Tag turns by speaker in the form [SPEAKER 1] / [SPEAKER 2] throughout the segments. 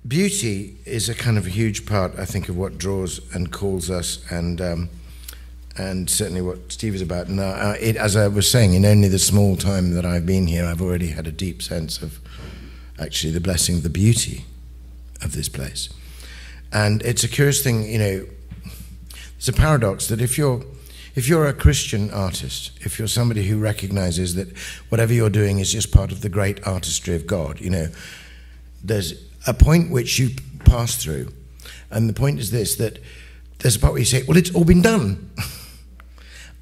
[SPEAKER 1] beauty is a kind of a huge part, I think, of what draws and calls us, and certainly what Steve is about. And as I was saying, in only the small time that I've been here, I've already had a deep sense of actually the blessing of the beauty of this place. And it's a curious thing, you know, it's a paradox that if you're a Christian artist, if you're somebody who recognizes that whatever you're doing is just part of the great artistry of God, you know, there's a point which you pass through, and the point is this, that there's a part where you say, well, it's all been done.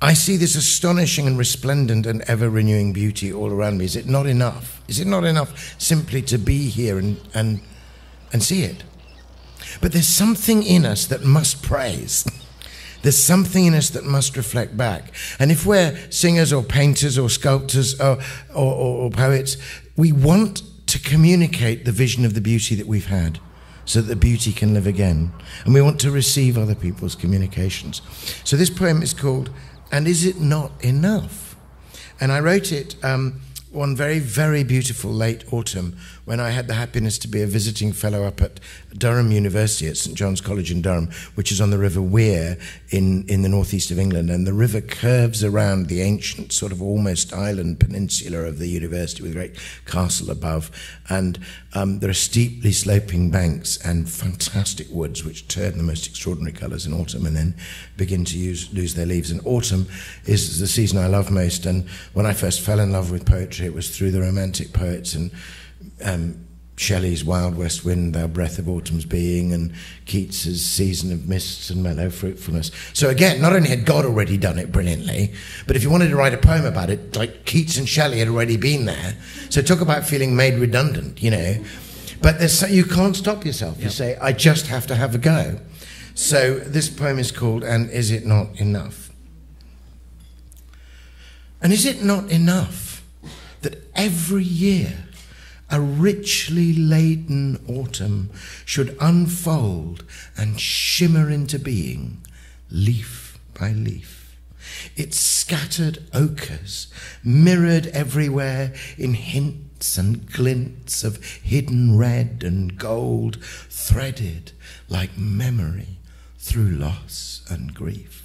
[SPEAKER 1] I see this astonishing and resplendent and ever-renewing beauty all around me. Is it not enough? Is it not enough simply to be here and see it? But there's something in us that must praise. There's something in us that must reflect back. And if we're singers or painters or sculptors or poets, we want to communicate the vision of the beauty that we've had so that the beauty can live again. And we want to receive other people's communications. So this poem is called "And Is It Not Enough?" And I wrote it one very, very beautiful late autumn when I had the happiness to be a visiting fellow up at Durham University at St John's College in Durham, which is on the River Wear in the northeast of England. And the river curves around the ancient sort of almost island peninsula of the university with a great castle above. And there are steeply sloping banks and fantastic woods which turn the most extraordinary colours in autumn and then begin to lose their leaves. And autumn is the season I love most. And when I first fell in love with poetry, it was through the Romantic poets, and Shelley's Wild West Wind, Thou Breath of Autumn's Being, and Keats's Season of Mists and Mellow Fruitfulness. So again, not only had God already done it brilliantly, but if you wanted to write a poem about it, like Keats and Shelley had already been there. So talk about feeling made redundant, you know. But you can't stop yourself. Yep. You say, I just have to have a go. So this poem is called "And Is It Not Enough?" And is it not enough that every year a richly laden autumn should unfold and shimmer into being, leaf by leaf? Its scattered ochres, mirrored everywhere in hints and glints of hidden red and gold, threaded like memory through loss and grief.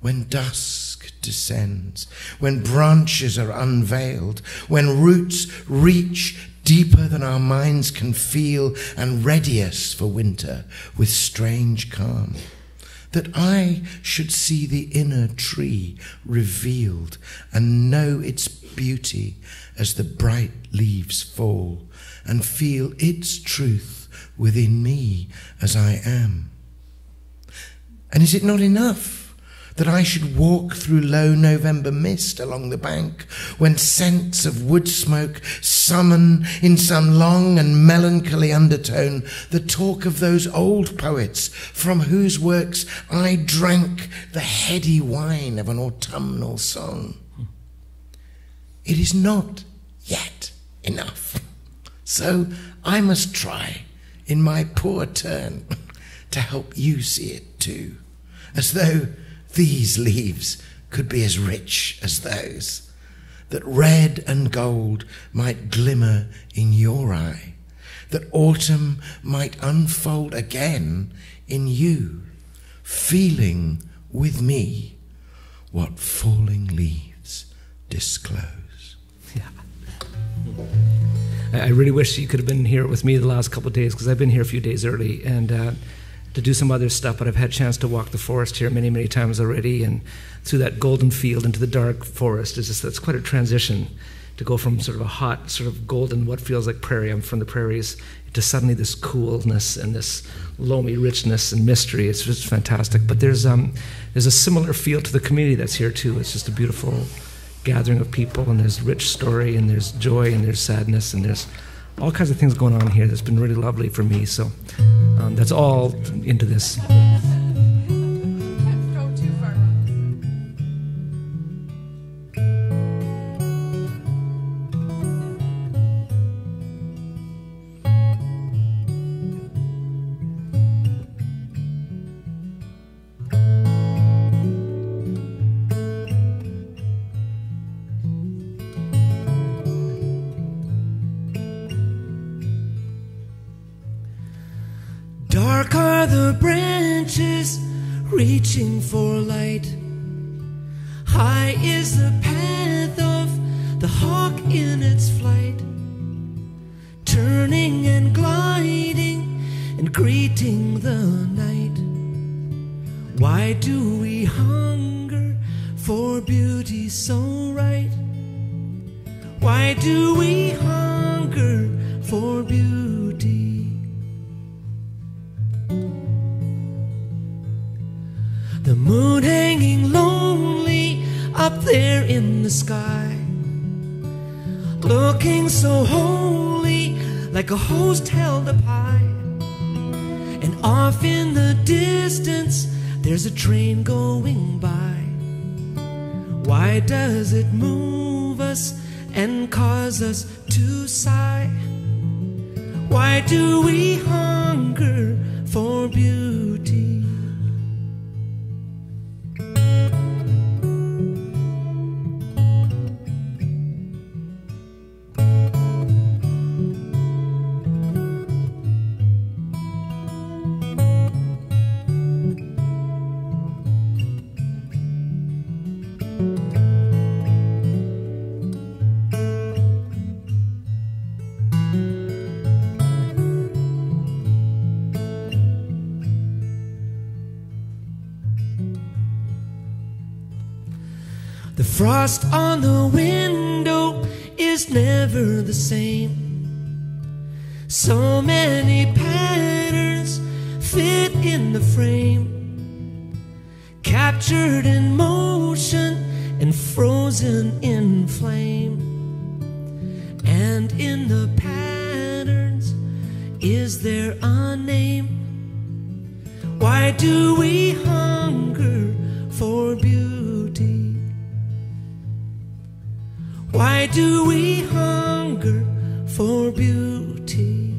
[SPEAKER 1] When dusk descends, when branches are unveiled, when roots reach deeper than our minds can feel and ready us for winter with strange calm, that I should see the inner tree revealed and know its beauty as the bright leaves fall, and feel its truth within me as I am. And is it not enough that I should walk through low November mist along the bank, when scents of wood smoke summon in some long and melancholy undertone the talk of those old poets from whose works I drank the heady wine of an autumnal song? It is not yet enough. So I must try, in my poor turn, to help you see it too, as though these leaves could be as rich as those, that red and gold might glimmer in your eye, that autumn might unfold again in you, feeling with me what falling leaves disclose.
[SPEAKER 2] Yeah. I really wish you could have been here with me the last couple of days, because I've been here a few days early and to do some other stuff, but I've had a chance to walk the forest here many, many times already, and through that golden field into the dark forest. That's quite a transition to go from sort of a hot, sort of golden, what feels like prairie, I'm from the prairies, to suddenly this coolness and this loamy richness and mystery. It's just fantastic. But there's a similar feel to the community that's here too. It's just a beautiful gathering of people, and there's rich story, and there's joy, and there's sadness, and there's all kinds of things going on here that's been really lovely for me. So that's all into this. Dark are the branches reaching for light. High is the path of the hawk in its flight, turning and gliding and greeting the night. Why do we hunger for beauty so right? Why do we hunger for beauty? The moon hanging lonely up there in the sky, looking so holy, like a host held up high. And off in the distance there's a train going by. Why does it move us and cause us to sigh? Why do we hunger for beauty? The frost on the window is never the same. So many patterns fit in the frame, captured in motion and frozen in flame. And in the patterns, is there a name? Why do we hunger for beauty? Why do we hunger for beauty?